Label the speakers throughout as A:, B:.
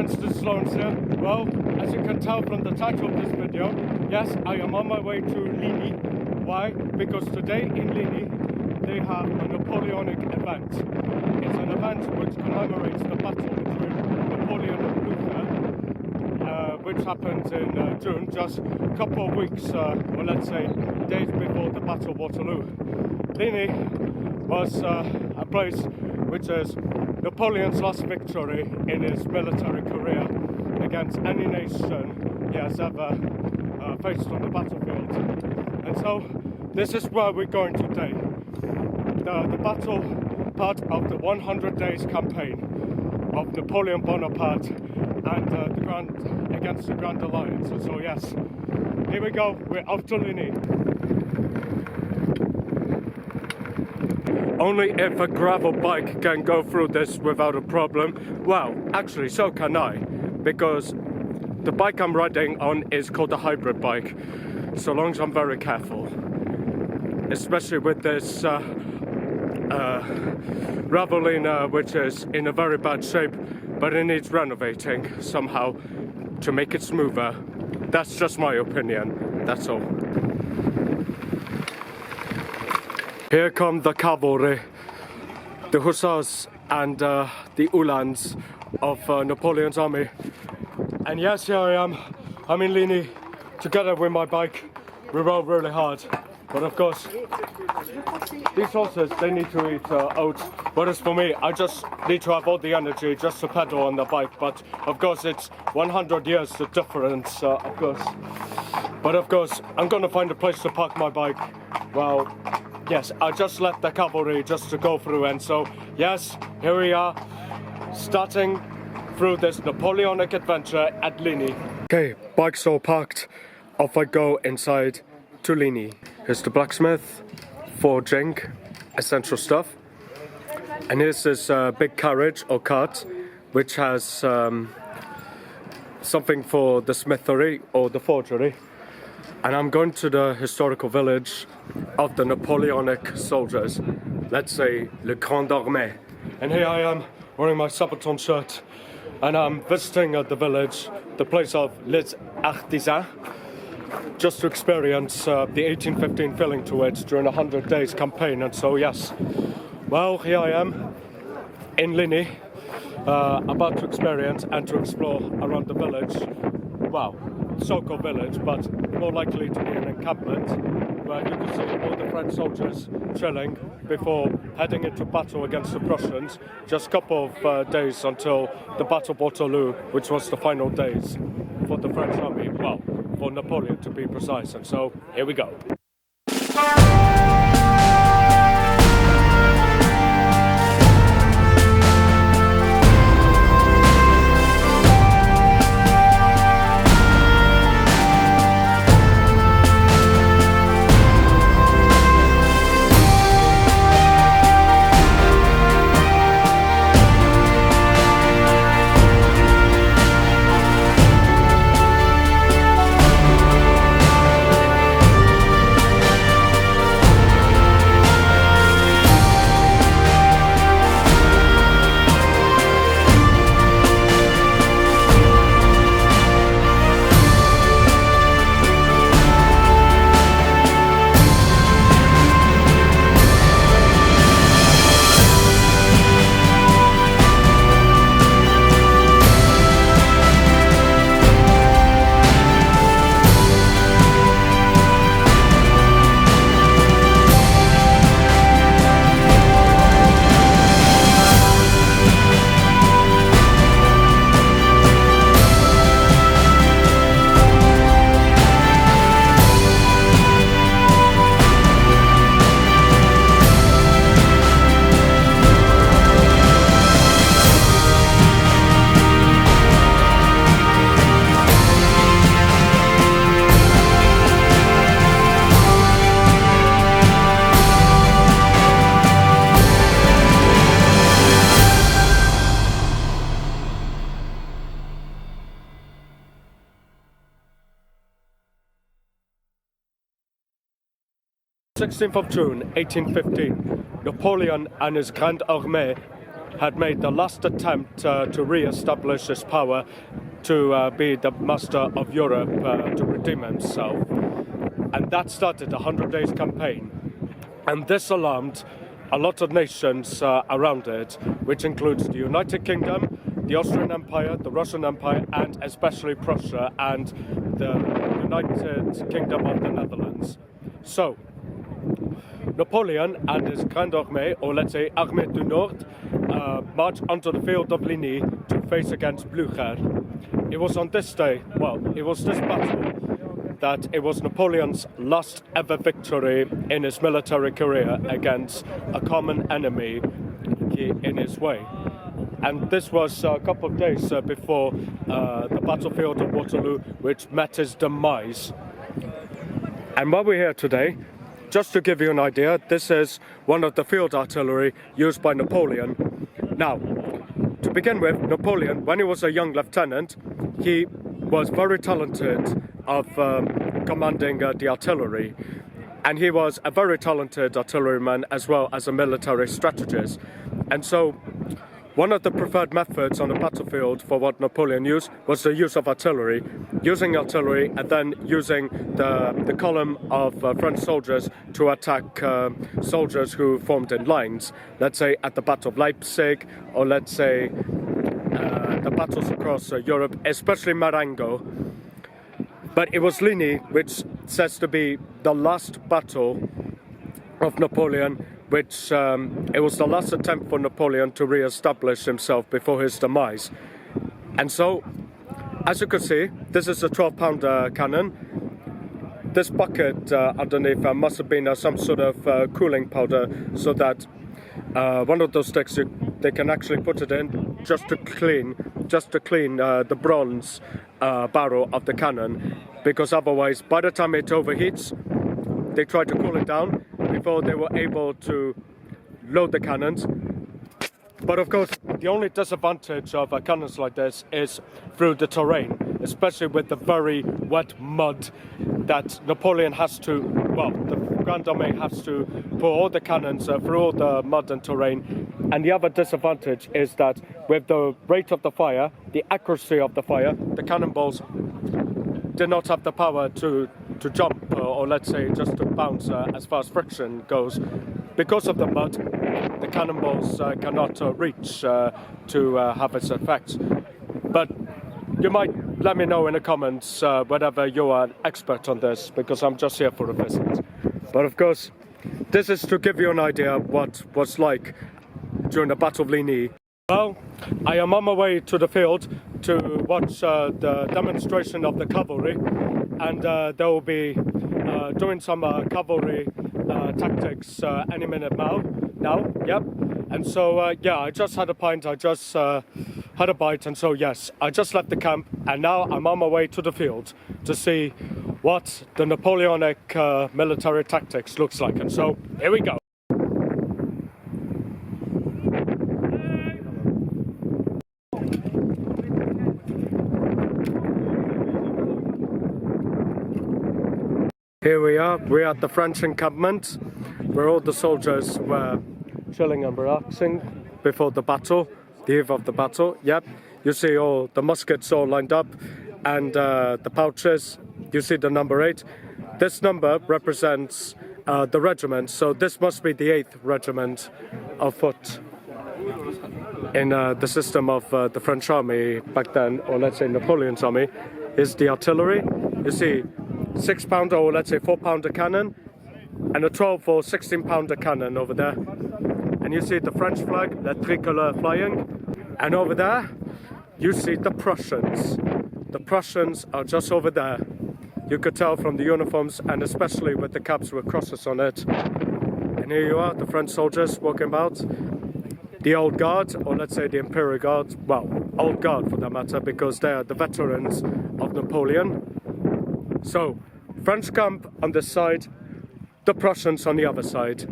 A: Hans de Sloans here. Well, as you can tell from the title of this video, yes, I am on my way to Ligny. Why? Because today in Ligny they have a Napoleonic event. It's an event which commemorates the battle between Napoleon and Blucher, which happened in June, just a couple of weeks, or let's say days before the Battle of Waterloo. Ligny was a place which is Napoleon's last victory in his military career against any nation he has ever faced on the battlefield. And so this is where we're going today. The battle part of the 100 days campaign of Napoleon Bonaparte and against the Grand Alliance. And so yes, here we go, we're off to Ligny. Only if a gravel bike can go through this without a problem. Well, actually, so can I, because the bike I'm riding on is called a hybrid bike, so long as I'm very careful. Especially with this Ravelina, which is in a very bad shape, but it needs renovating somehow to make it smoother. That's just my opinion, that's all. Here come the cavalry, the hussars and the uhlans of Napoleon's army. And yes, here I am. I'm in Ligny together with my bike. We rode really hard, but of course these horses, they need to eat oats, whereas for me, I just need to have all the energy just to pedal on the bike. But of course it's 100 years the difference, of course. But of course I'm gonna find a place to park my bike. Well, yes, I just left the cavalry just to go through, and so yes, here we are, starting through this Napoleonic adventure at Ligny. Okay, bike's all parked, off I go inside to Ligny. Here's the blacksmith, forging, essential stuff. And here's this big carriage or cart, which has something for the smithery or the forgery. And I'm going to the historical village of the Napoleonic soldiers, let's say Le Grand Armée. And here I am wearing my Sabaton shirt, and I'm visiting the village, the place of Les Artisans, just to experience the 1815 feeling to it during a 100 days campaign. And so yes, well, here I am in Ligny, about to experience and to explore around the village. Wow. So-called village, but more likely to be an encampment where you can see all the French soldiers chilling before heading into battle against the Prussians. Just a couple of days until the Battle of Waterloo, which was the final days for the French army, well, for Napoleon to be precise. And so here we go. 16th of June, 1815, Napoleon and his Grand Armée had made the last attempt to re-establish his power to be the master of Europe, to redeem himself. And that started a 100 Days campaign. And this alarmed a lot of nations around it, which includes the United Kingdom, the Austrian Empire, the Russian Empire, and especially Prussia and the United Kingdom of the Netherlands. So, Napoleon and his Grande Armée, or let's say Armee du Nord, marched onto the field of Ligny to face against Blucher. It was on this day, well, it was this battle that it was Napoleon's last ever victory in his military career against a common enemy in his way. And this was a couple of days before the battlefield of Waterloo, which met his demise. And while we're here today, just to give you an idea, this is one of the field artillery used by Napoleon. Now, to begin with, Napoleon, when he was a young lieutenant, he was very talented of commanding the artillery. And he was a very talented artilleryman as well as a military strategist. And so, one of the preferred methods on the battlefield for what Napoleon used was the use of artillery. Using artillery and then using the column of French soldiers to attack soldiers who formed in lines. Let's say at the Battle of Leipzig, or let's say the battles across Europe, especially Marengo. But it was Ligny, which says to be the last battle of Napoleon, which it was the last attempt for Napoleon to re-establish himself before his demise. And so, as you can see, this is a 12-pounder cannon. This bucket underneath must have been some sort of cooling powder, so that one of those sticks they can actually put it in just to clean the bronze barrel of the cannon, because otherwise, by the time it overheats, they try to cool it down before they were able to load the cannons. But of course, the only disadvantage of cannons like this is through the terrain, especially with the very wet mud that Napoleon has to, well, the Grande Armée has to put all the cannons through all the mud and terrain. And the other disadvantage is that with the rate of the fire, the accuracy of the fire, the cannonballs did not have the power to jump, or let's say just to bounce as far as friction goes. Because of the mud, the cannonballs cannot reach to have its effects. But you might let me know in the comments whether you are an expert on this, because I'm just here for a visit. But of course, this is to give you an idea of what was like during the Battle of Ligny. Well, I am on my way to the field to watch the demonstration of the cavalry, and they will be doing some cavalry tactics any minute now, yep. And so, yeah, I just had a pint, I just had a bite, and so yes, I just left the camp, and now I'm on my way to the field to see what the Napoleonic military tactics looks like. And so, here we go. Here we are, we're at the French encampment, where all the soldiers were chilling and relaxing before the battle, the eve of the battle. Yep, you see all the muskets all lined up, and the pouches, you see the number 8. This number represents the regiment, so this must be the 8th Regiment of Foot in the system of the French army back then, or let's say Napoleon's army, is the artillery. You see 6-pounder, or let's say 4-pounder cannon, and a 12 or 16-pounder cannon over there. And you see the French flag, the tricolor flying, and over there you see the Prussians. The Prussians are just over there. You could tell from the uniforms, and especially with the caps with crosses on it. And here you are, the French soldiers walking about. The Old Guard, or let's say the Imperial Guard, well, Old Guard for that matter, because they are the veterans of Napoleon. So, French camp on this side, the Prussians on the other side.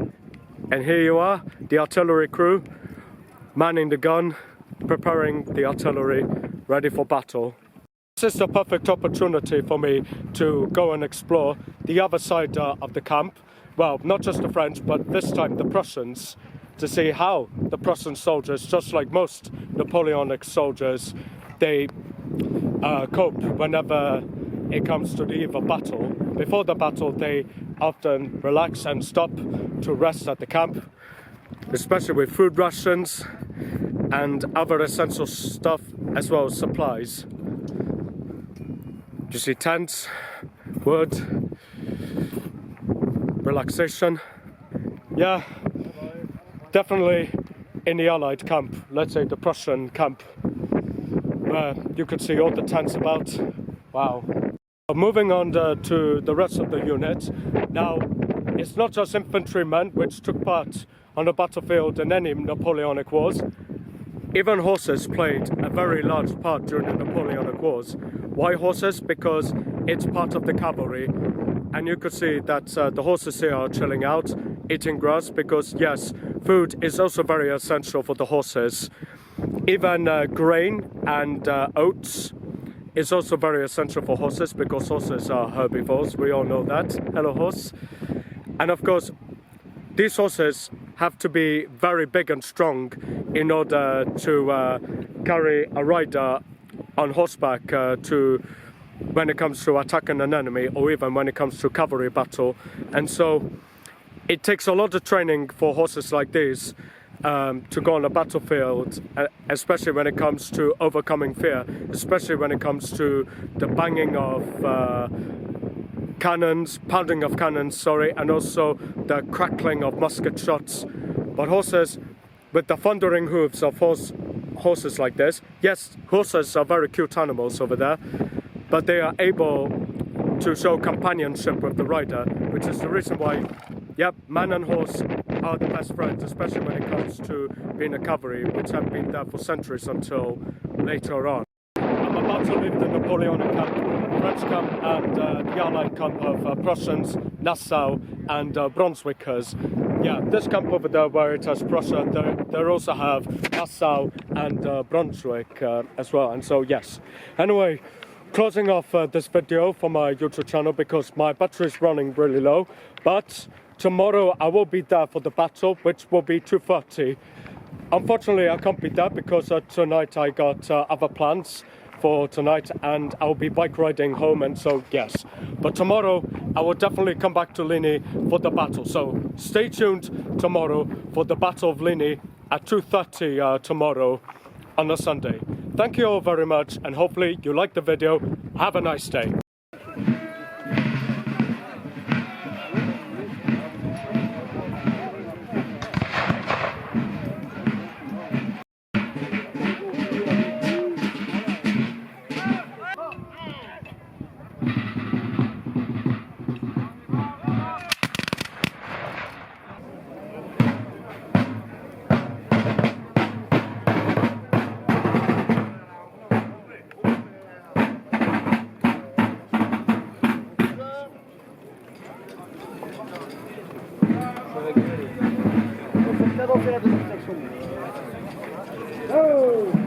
A: And here you are, the artillery crew, manning the gun, preparing the artillery, ready for battle. This is the perfect opportunity for me to go and explore the other side of the camp. Well, not just the French, but this time the Prussians. to see how the Prussian soldiers, just like most Napoleonic soldiers, they cope whenever it comes to the eve of battle. Before the battle, they often relax and stop to rest at the camp, especially with food rations and other essential stuff, as well as supplies. You see tents, wood, relaxation. Yeah, definitely in the Allied camp, let's say the Prussian camp, where you could see all the tents about. Wow. Moving on to the rest of the unit. Now, it's not just infantrymen which took part on the battlefield in any Napoleonic wars. Even horses played a very large part during the Napoleonic wars. Why horses? Because it's part of the cavalry. And you could see that the horses here are chilling out, eating grass, because yes, food is also very essential for the horses. Even grain and oats is also very essential for horses, because horses are herbivores, we all know that. Hello horse. And of course, these horses have to be very big and strong in order to carry a rider on horseback when it comes to attacking an enemy, or even when it comes to cavalry battle. And so it takes a lot of training for horses like these to go on a battlefield, especially when it comes to overcoming fear, especially when it comes to the banging of cannons, pounding of cannons, sorry, and also the crackling of musket shots. But horses, with the thundering hooves of horses like this, yes, horses are very cute animals over there, but they are able to show companionship with the rider, which is the reason why, yep, man and horse are the best friends, especially when it comes to being a cavalry, which have been there for centuries until later on. I'm about to leave the Napoleonic camp, French camp, and the Allied camp of Prussians, Nassau, and Brunswickers. Yeah, this camp over there where it has Prussia, they also have Nassau and Brunswick as well, and so yes. Anyway, closing off this video for my YouTube channel because my battery is running really low, but tomorrow I will be there for the battle, which will be 2:30. Unfortunately, I can't be there because tonight I got other plans for tonight, and I'll be bike riding home, and so yes. But tomorrow I will definitely come back to Ligny for the battle, so stay tuned tomorrow for the Battle of Ligny at 2:30 tomorrow on a Sunday. Thank you all very much, and hopefully you liked the video. Have a nice day.
B: Avancer la deuxième section. Oh